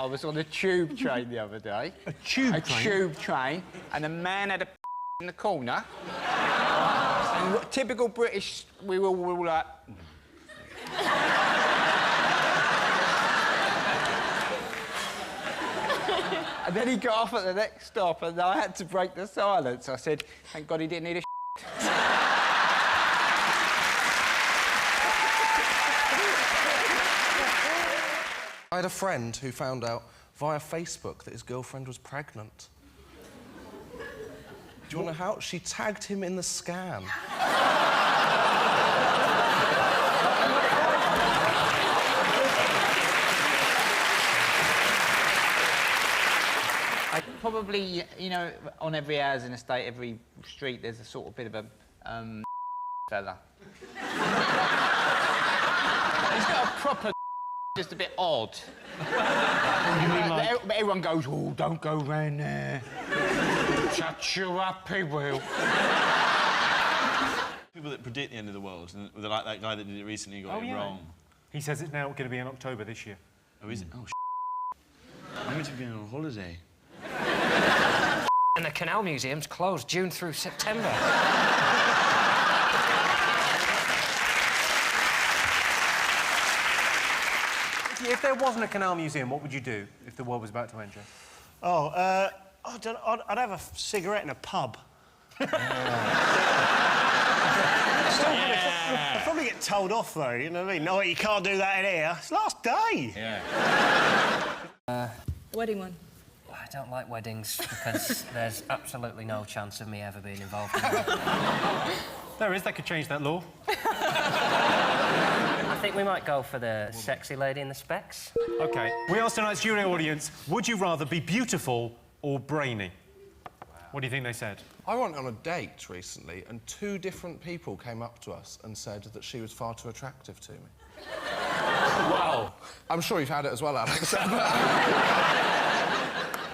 I was on a tube train the other day. A tube train? A tube train, and a man had a in the corner. And typical British, we were all like... And then he got off at the next stop, and I had to break the silence. I said, thank God he didn't need a I had a friend who found out via Facebook that his girlfriend was pregnant. Do you want to know how? She tagged him in the scam. I probably, you know, on every housing estate, every street, there's a sort of bit of a fella. He's not a proper just a bit odd. But everyone goes, oh, don't go round there. Shut you up, he will. People that predict the end of the world, and they're like that guy that did it recently and got it wrong. He says it's now going to be in October this year. Oh, is it? Oh, I'm meant to be on holiday. And the Canal Museum's closed June through September. If there wasn't a Canal Museum, what would you do if the world was about to end, Joe? Oh, I'd have a cigarette in a pub. I'd probably get told off, though, you know what I mean? No, you can't do that in here. It's last day. Yeah. Wedding one. I don't like weddings because there's absolutely no chance of me ever being involved in one. There is. They could change that law. I think we might go for the sexy lady in the specs. OK. We asked tonight's jury audience, would you rather be beautiful or brainy? What do you think they said? I went on a date recently, and 2 different people came up to us and said that she was far too attractive to me. Wow. I'm sure you've had it as well, Alex.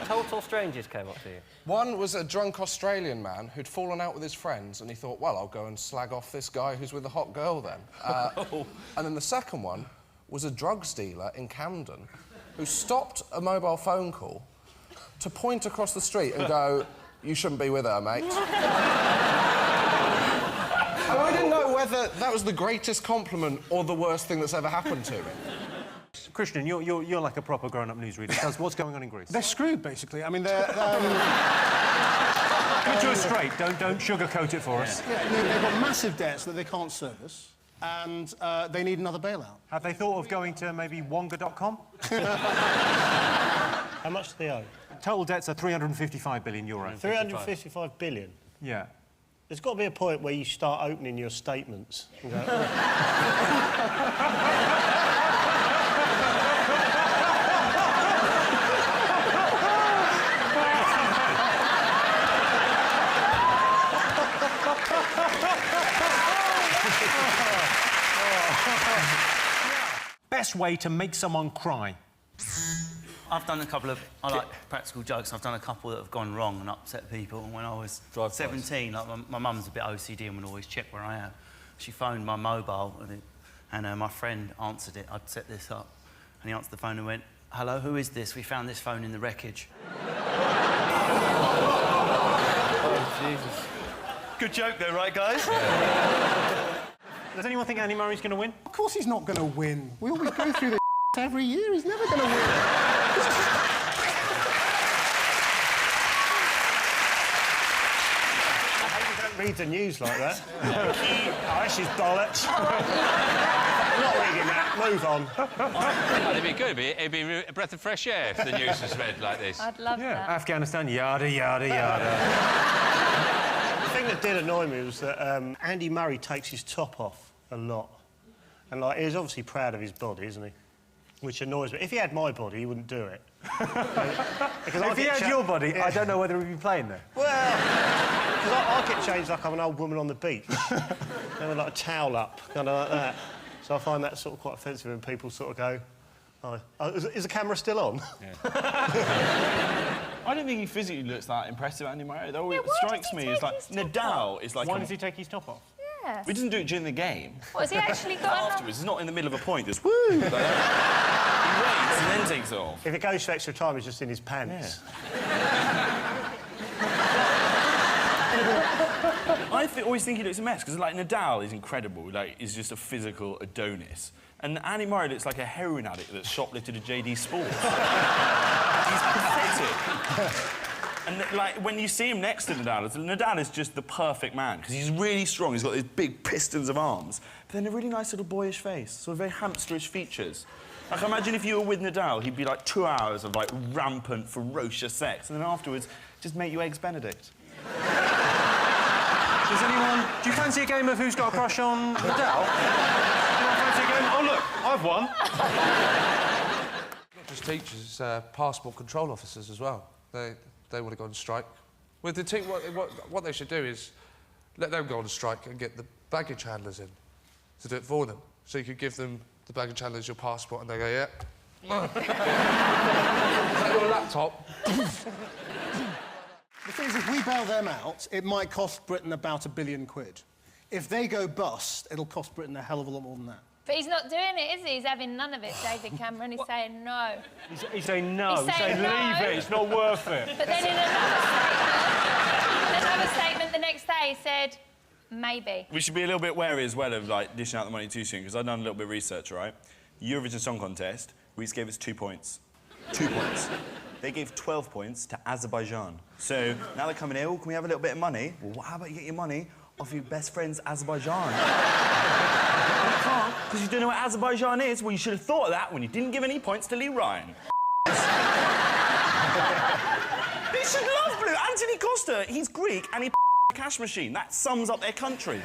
Total strangers came up to you? One was a drunk Australian man who'd fallen out with his friends, and he thought, well, I'll go and slag off this guy who's with a hot girl then. And then the second one was a drugs dealer in Camden who stopped a mobile phone call to point across the street and go, you shouldn't be with her, mate. And I didn't know whether that was the greatest compliment or the worst thing that's ever happened to me. Christian, you're like a proper grown-up newsreader. Tell us what's going on in Greece. They're screwed, basically. I mean, they're... Cut to us straight. Don't sugarcoat it for us. Yeah, they've got massive debts that they can't service, and they need another bailout. Have they thought of going to maybe Wonga.com? How much do they owe? Total debts are €355 billion. 355 billion? Yeah. There's got to be a point where you start opening your statements. And go, Best way to make someone cry? I've done a couple of... I like practical jokes. I've done a couple that have gone wrong and upset people. When I was 17, like, my mum's a bit OCD and would always check where I am. She phoned my mobile and my friend answered it. I'd set this up. And he answered the phone and went, hello, who is this? We found this phone in the wreckage. Oh, Jesus. Good joke, though, right, guys? Does anyone think Andy Murray's going to win? Of course he's not going to win. We always go through this every year. He's never going to win. read the news like that. Oh, this is bollocks. Not reading that. Move on. Oh, it'd be good. It'd be a breath of fresh air if the news was read like this. I'd love that. Afghanistan, yada, yada, yada. The thing that did annoy me was that Andy Murray takes his top off a lot. And, like, he's obviously proud of his body, isn't he? Which annoys me. If he had my body, he wouldn't do it. If he had your body, I don't know whether he'd be playing there. Well, because I get changed like I'm an old woman on the beach. With, like, a towel up, kind of like that. So I find that sort of quite offensive when people sort of go, oh, is the camera still on? Yeah. I don't think he physically looks that impressive, Andy Murray, though. Yeah, It strikes me as, like, Nadal is like... Why does he take his top off? Yes. He doesn't do it during the game. What, has he actually got Afterwards, he's not in the middle of a point, just woo! Like that. waits and then takes it off. If it goes for extra time, it's just in his pants. I always think he looks a mess, because, like, Nadal is incredible. Like, he's just a physical Adonis. And Andy Murray looks like a heroin addict that's shoplifted a JD Sports. He's pathetic. And, like, when you see him next to Nadal is just the perfect man, because he's really strong. He's got these big pistons of arms, but then a really nice little boyish face, sort of very hamsterish features. Like, imagine if you were with Nadal, he'd be, like, 2 hours of, like, rampant, ferocious sex, and then afterwards, just make you Eggs Benedict. Does anyone... Do you fancy a game of Who's Got a Crush on Nadal? Anyone fancy a game? Oh, look, I've won. Not just teachers, passport control officers as well. They want to go on strike. Well, what they should do is let them go on strike and get the baggage handlers in to do it for them. So you could give them, the baggage handlers, your passport, and they go, yeah. Is that your laptop? The thing is, if we bail them out, it might cost Britain about £1 billion. If they go bust, it'll cost Britain a hell of a lot more than that. But he's not doing it, is he? He's having none of it, David Cameron. He's saying no. He's saying no. He's saying no. Leave it, it's not worth it. But then in another statement the next day, he said, maybe. We should be a little bit wary as well of, like, dishing out the money too soon, because I've done a little bit of research, right? Eurovision Song Contest, Reese gave us 2 points. 2 points. They gave 12 points to Azerbaijan. So now they're coming here, oh, can we have a little bit of money? Well, how about you get your money off your best friend's Azerbaijan? You can't, because you don't know what Azerbaijan is. Well, you should have thought of that when you didn't give any points to Lee Ryan. They should love Blue. Anthony Costa, he's Greek and he a cash machine. That sums up their country.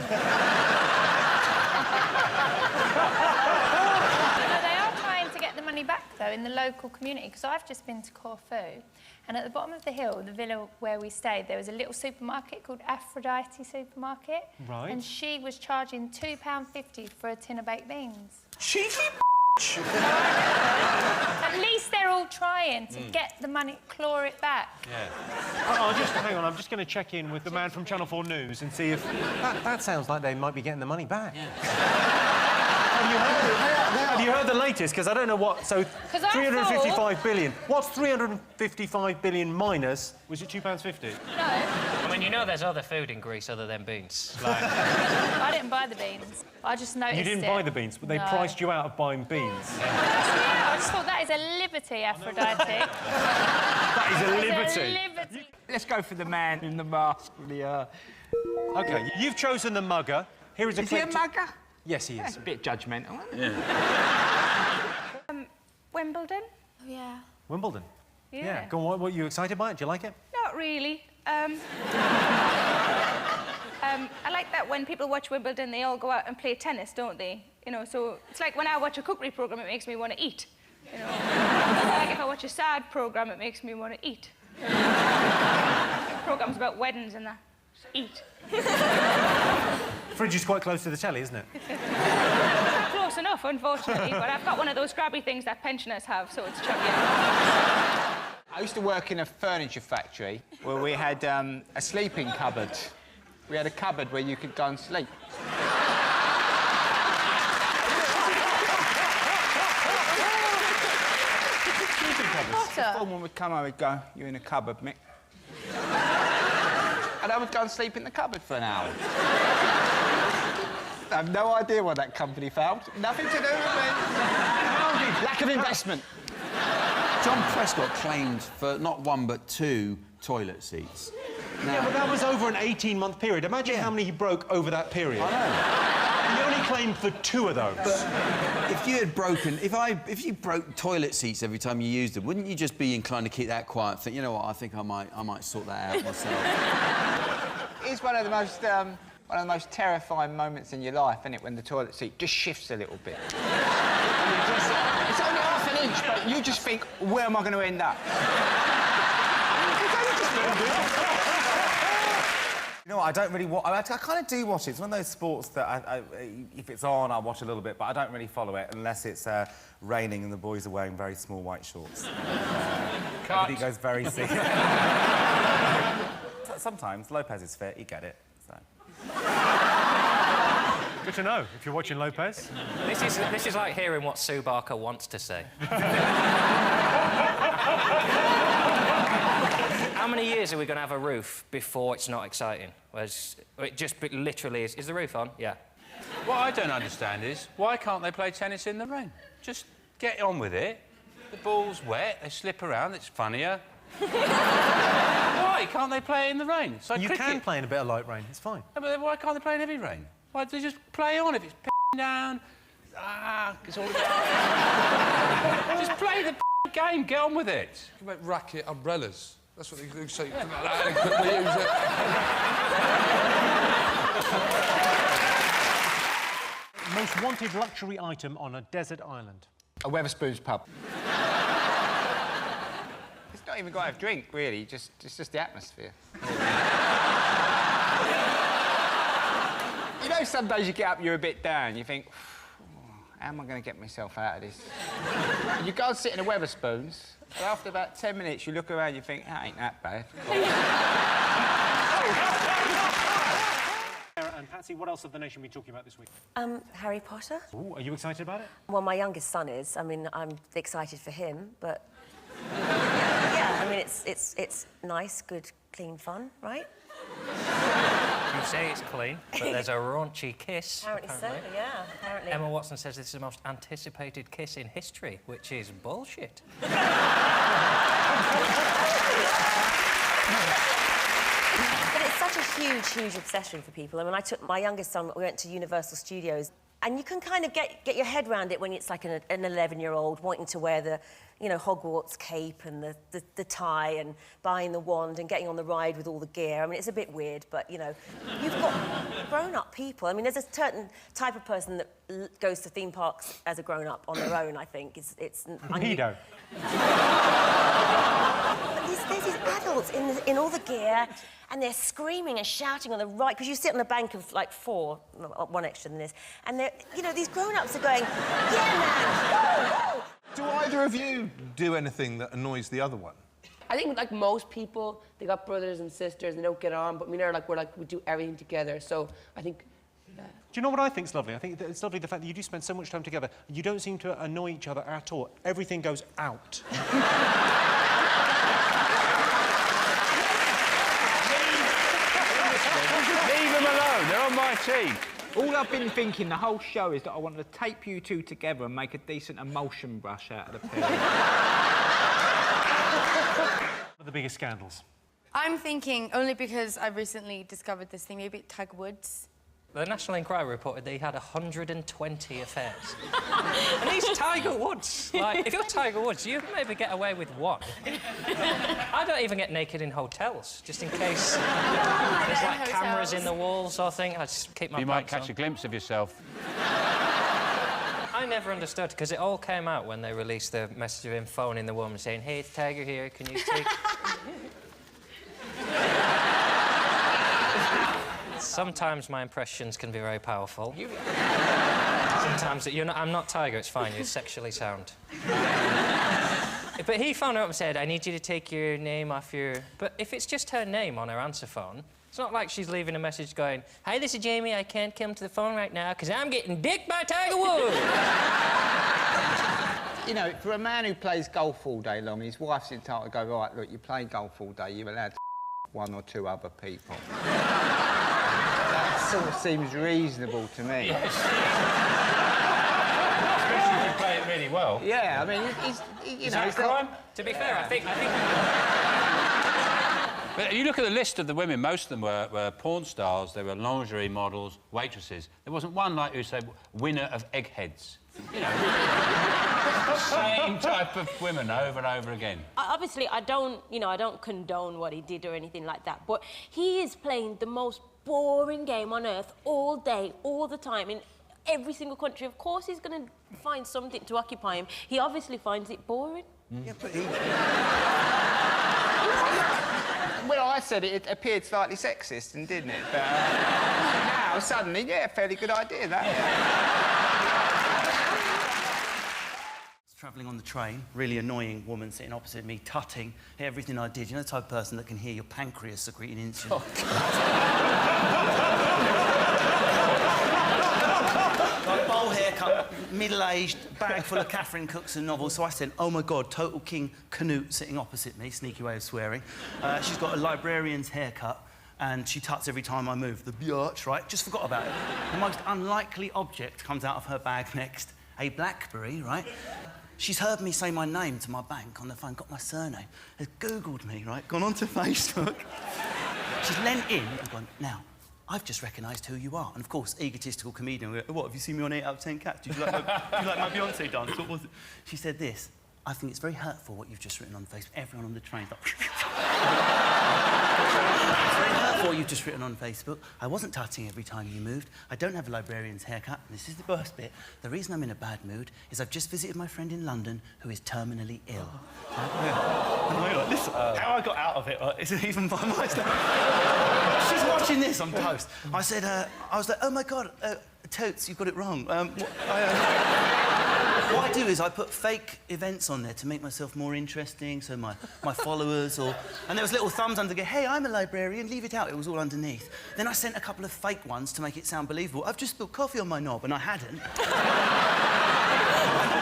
Back though in the local community, because I've just been to Corfu, and at the bottom of the hill, the villa where we stayed, there was a little supermarket called Aphrodite Supermarket. Right. And she was charging £2.50 for a tin of baked beans. Cheeky At least they're all trying to get the money, claw it back. Yeah. Hang on, I'm just going to check in with the man from Channel 4 News and see if... That sounds like they might be getting the money back. Yeah. Have you heard the latest? Because I don't know what... So, 355 billion. What's 355 billion minus... Was it £2.50? No. I mean, you know there's other food in Greece other than beans. Like... I didn't buy the beans. I just noticed You didn't buy the beans, but they priced you out of buying beans. Yeah, I just thought that is a liberty, Aphrodite. That is a liberty. Let's go for the man in the mask. OK, you've chosen the mugger. Here is a clip... Is he a mugger? Yes, he is. That's a bit judgmental, isn't it? Yeah. Wimbledon? Oh, yeah. Wimbledon? Yeah. Go on, what are you excited by it? Do you like it? Not really. I like that when people watch Wimbledon, they all go out and play tennis, don't they? You know, so it's like when I watch a cookery programme, it makes me want to eat. You know? Like if I watch a sad programme, it makes me want to eat. Programmes about weddings and that. Just eat. Fridge is quite close to the telly, isn't it? Close enough, unfortunately, but I've got one of those grabby things that pensioners have, so it's chubby. I used to work in a furniture factory where we had a sleeping cupboard. We had a cupboard where you could go and sleep. The foreman would come over and go, "You're in a cupboard, Mick." And I would go and sleep in the cupboard for an hour. I have no idea why that company failed. Nothing to do with me. Lack of investment. John Prescott claimed for not 1 but 2 toilet seats. Now, yeah, but that was over an 18-month period. Imagine how many he broke over that period. I know. He only claimed for 2 of those. But if you had broken... If you broke toilet seats every time you used them, wouldn't you just be inclined to keep that quiet and think, you know what, I think I might sort that out myself? It's one of the most terrifying moments in your life, isn't it, when the toilet seat just shifts a little bit. It's only half an inch, but you just think, where am I going to end up? You know what, I don't really watch... I kind of do watch it. It's one of those sports that, if it's on, I'll watch a little bit, but I don't really follow it unless it's raining and the boys are wearing very small white shorts. Everything goes very serious. Sometimes Lopez is fit, you get it, so... Good to know, if you're watching Lopez. This is like hearing what Sue Barker wants to say. How many years are we going to have a roof before it's not exciting? Whereas it just literally is. Is the roof on? Yeah. What I don't understand is, why can't they play tennis in the rain? Just get on with it. The ball's wet, they slip around, it's funnier. Why can't they play it in the rain? It's like You cricket. can play in a bit of light rain, it's fine. No, but why can't they play in heavy rain? Why don't they just play on if it's down? It's all about... Just play the game, get on with it. You can make racket umbrellas. That's what they do, so you can like that and quickly use it. Most wanted luxury item on a desert island. A Wetherspoons pub. It's not even got to have drink, really. It's just the atmosphere. You know, some days you get up, you're a bit down. You think, how am I going to get myself out of this? And you go and sit in a Wetherspoons, and after about 10 minutes, you look around, you think, that ain't that bad. And Patsy, what else have the nation been talking about this week? Harry Potter. Ooh, are you excited about it? Well, my youngest son is. I mean, I'm excited for him, but... yeah, I mean, it's nice, good, clean fun, right? You say it's clean, but there's a raunchy kiss. Apparently so, yeah, apparently. Emma Watson says this is the most anticipated kiss in history, which is bullshit. But it's such a huge, huge obsession for people. I mean, I took my youngest son, we went to Universal Studios, and you can kind of get your head around it when it's like an 11-year-old wanting to wear the, you know, Hogwarts cape and the tie and buying the wand and getting on the ride with all the gear. I mean, it's a bit weird, but, you know, you've got grown-up people. I mean, there's a certain type of person that goes to theme parks as a grown-up on their own, I think. It's Pedo. But there's these adults in all the gear, and they're screaming and shouting on the right, because you sit on a bank of, like, 4, one extra than this, and they're, you know, these grown-ups are going, yeah, man, woo, woo. Do either of you do anything that annoys the other one? I think, like most people, they got brothers and sisters and they don't get on, but me and her, we do everything together, so I think... Do you know what I think's lovely? I think that it's lovely the fact that you do spend so much time together. You don't seem to annoy each other at all. Everything goes out. Leave them alone, they're on my team. All I've been thinking the whole show is that I want to tape you two together and make a decent emulsion brush out of the pair. What are the biggest scandals? I'm thinking, only because I've recently discovered this thing, maybe Tiger Woods. The National Enquirer reported that he had 120 affairs. And he's Tiger Woods. Like, if you're Tiger Woods, you maybe get away with one. I don't even get naked in hotels, just in case there's, like, cameras in the walls or thing. I just keep my You might pants catch on. a glimpse of yourself. I never understood, because it all came out when they released the message of him phoning the woman saying, hey, it's Tiger here, can you take... Sometimes my impressions can be very powerful. Sometimes I'm not Tiger, it's fine, you're sexually sound. But he phoned her up and said, I need you to take your name off your... But if it's just her name on her answer phone, it's not like she's leaving a message going, hi, this is Jamie, I can't come to the phone right now because I'm getting dicked by Tiger Woods. You know, for a man who plays golf all day long, his wife's entitled to go, right, look, you play golf all day, you're allowed to one or two other people. That sort of seems reasonable to me. Yes. Especially if you play it really well. Yeah, I mean, Is that a crime? To be fair, I think... But you look at the list of the women, most of them were porn stars, they were lingerie models, waitresses. There wasn't one, like you said, winner of eggheads. You know, same type of women over and over again. Obviously, I don't condone what he did or anything like that, but he is playing the most boring game on earth all day, all the time, in every single country. Of course he's going to find something to occupy him. He obviously finds it boring. Yeah, but he... Well, I said it appeared slightly sexist, and didn't it? But now, suddenly, yeah, fairly good idea, that. Travelling on the train, really annoying woman sitting opposite me, tutting everything I did. You know the type of person that can hear your pancreas secreting insulin? middle-aged, bag full of Catherine Cookson novels. So I said, oh, my God, Total King Canute sitting opposite me, sneaky way of swearing. She's got a librarian's haircut, and she tuts every time I move. The biatch, right? Just forgot about it. The most unlikely object comes out of her bag next. A BlackBerry, right? She's heard me say my name to my bank on the phone, got my surname, has Googled me, right? Gone onto Facebook. She's leant in and gone, now, I've just recognised who you are. And, of course, egotistical comedian. What, have you seen me on 8 out of 10 Cats? Did you like my Beyonce dance? What was it? She said this, I think it's very hurtful what you've just written on Facebook. Everyone on the train's like... It's very hurtful what you've just written on Facebook. I wasn't tutting every time you moved. I don't have a librarian's haircut. And this is the worst bit. The reason I'm in a bad mood is I've just visited my friend in London who is terminally ill. Listen, how I got out of it isn't even by my stuff. She's watching this on Toast. I said, I was like, oh my God, Totes, you got it wrong. What I do is I put fake events on there to make myself more interesting, so my followers or... And there was little thumbs under, go, hey, I'm a librarian, leave it out. It was all underneath. Then I sent a couple of fake ones to make it sound believable. I've just spilled coffee on my knob, and I hadn't.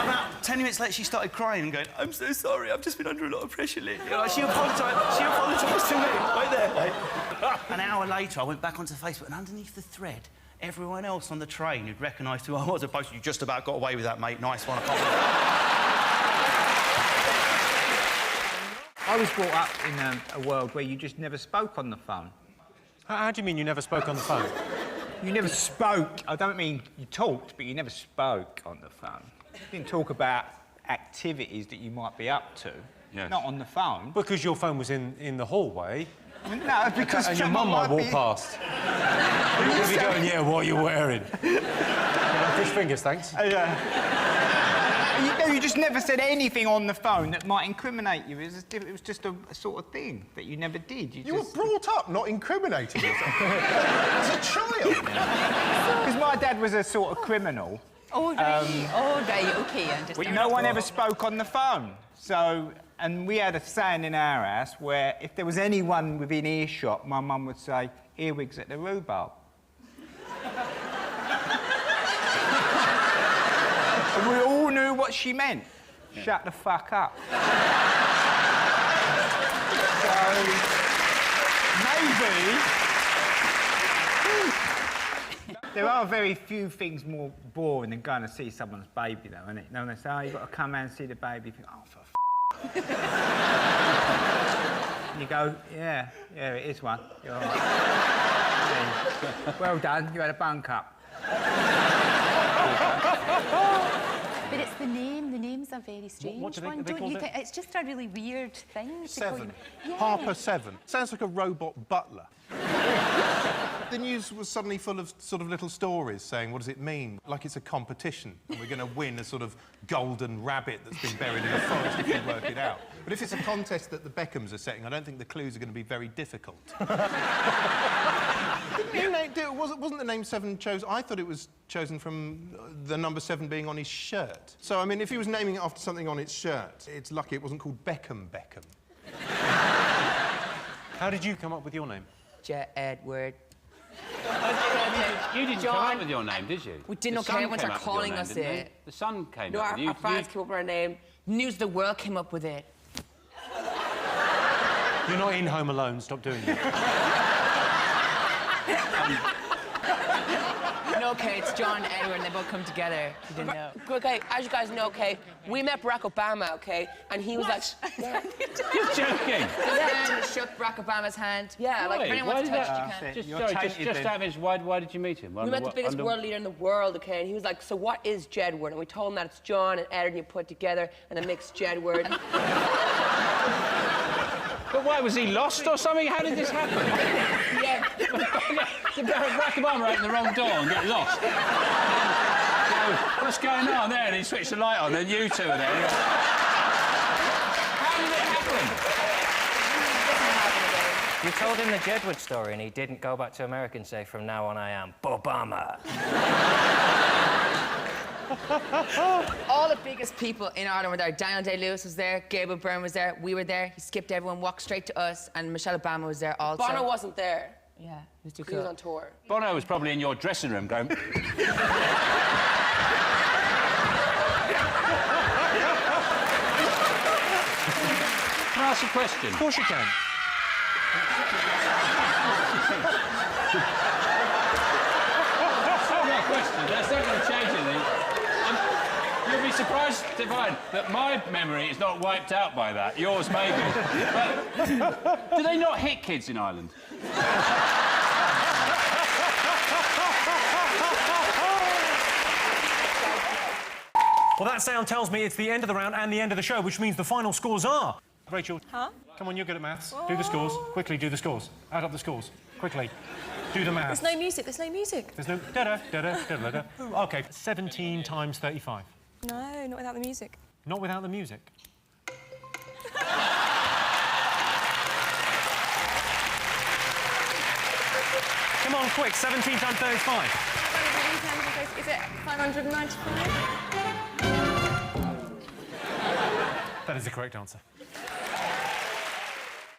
About 10 minutes later, she started crying and going, I'm so sorry, I've just been under a lot of pressure lately. She apologised to me, right there. Right? An hour later, I went back onto Facebook, and underneath the thread, everyone else on the train who'd recognised who I was had posted, you just about got away with that, mate. Nice one. I was brought up in a world where you just never spoke on the phone. How do you mean you never spoke on the phone? You never spoke. I don't mean you talked, but you never spoke on the phone. You didn't talk about activities that you might be up to. Yes. Not on the phone. Because your phone was in the hallway. No, because... And your mum might walk past. You'll be going, yeah, what are you wearing? Fish fingers, thanks. You just never said anything on the phone that might incriminate you. It was just a sort of thing that you never did. You were brought up not incriminating yourself. As a child. Because my dad was a sort of criminal. Oh, right, OK, I understand. But no one ever spoke on the phone. So... And we had a saying in our house where if there was anyone within earshot, my mum would say, earwigs at the rhubarb. And we all knew what she meant. Yeah. Shut the fuck up. So, maybe... There are very few things more boring than going to see someone's baby, though, isn't it? When they say, oh, you've got to come out and see the baby, you think, oh, for and you go, yeah, it is one. You're all right. Yeah. Well done, you had a bunk up. But it's the name. The names are very strange. What do Don't you think? It's just a really weird thing. Seven. Yeah. Harper 7. Sounds like a robot butler. The news was suddenly full of sort of little stories saying, what does it mean? Like it's a competition and we're going to win a sort of golden rabbit that's been buried in a forest if we work it out. But if it's a contest that the Beckhams are setting, I don't think the clues are going to be very difficult. Wasn't the name 7 chosen? I thought it was chosen from the number 7 being on his shirt. So, I mean, if he was naming it after something on its shirt, it's lucky it wasn't called Beckham. How did you come up with your name? Edward. You didn't come up with your name, did you? We didn't care when they're calling us it. The Sun came up with it. No, our friends came up with our name. News of the World came up with it. You're not in Home Alone, stop doing that. No, okay, it's John and Edward, and they both come together. You didn't know. Okay, as you guys know, okay, we met Barack Obama, okay, and he was like... Yeah. You're joking? His hand shook Barack Obama's hand. Yeah, like, if anyone wants to touch it, you can. Just average, why did you meet him? We met the biggest world leader in the world, okay, and he was like, so what is Jedward? And we told him that it's John and Ed, and you put together, and then makes Jedward. But why, was he lost or something? How did this happen? Yeah. Did Barack Obama open the wrong door and get lost? What's going on there? And he switched the light on, then you two are there. How did it happen? You told him the Jedward story and he didn't go back to America and say, from now on I am Obama. All the biggest people in Ireland were there. Daniel Day-Lewis was there, Gilbert was there, we were there. He skipped everyone, walked straight to us, and Michelle Obama was there also. Bono wasn't there. Yeah, he was too cool. He was on tour. Bono was probably in your dressing room going... ask a question? Of course you can. That's not going to change anything. You'll be surprised to find that my memory is not wiped out by that. Yours may be. But do they not hit kids in Ireland? Well, that sound tells me it's the end of the round and the end of the show, which means the final scores are... Rachel. Huh? Come on, you're good at maths. Do the scores. Quickly, do the scores. Add up the scores. Quickly. Do the maths. There's no music, there's no music. There's no... da-da. OK, 17 times 35. No, not without the music. Not without the music. Come on, quick, 17 times 35. Is it 595? That is the correct answer.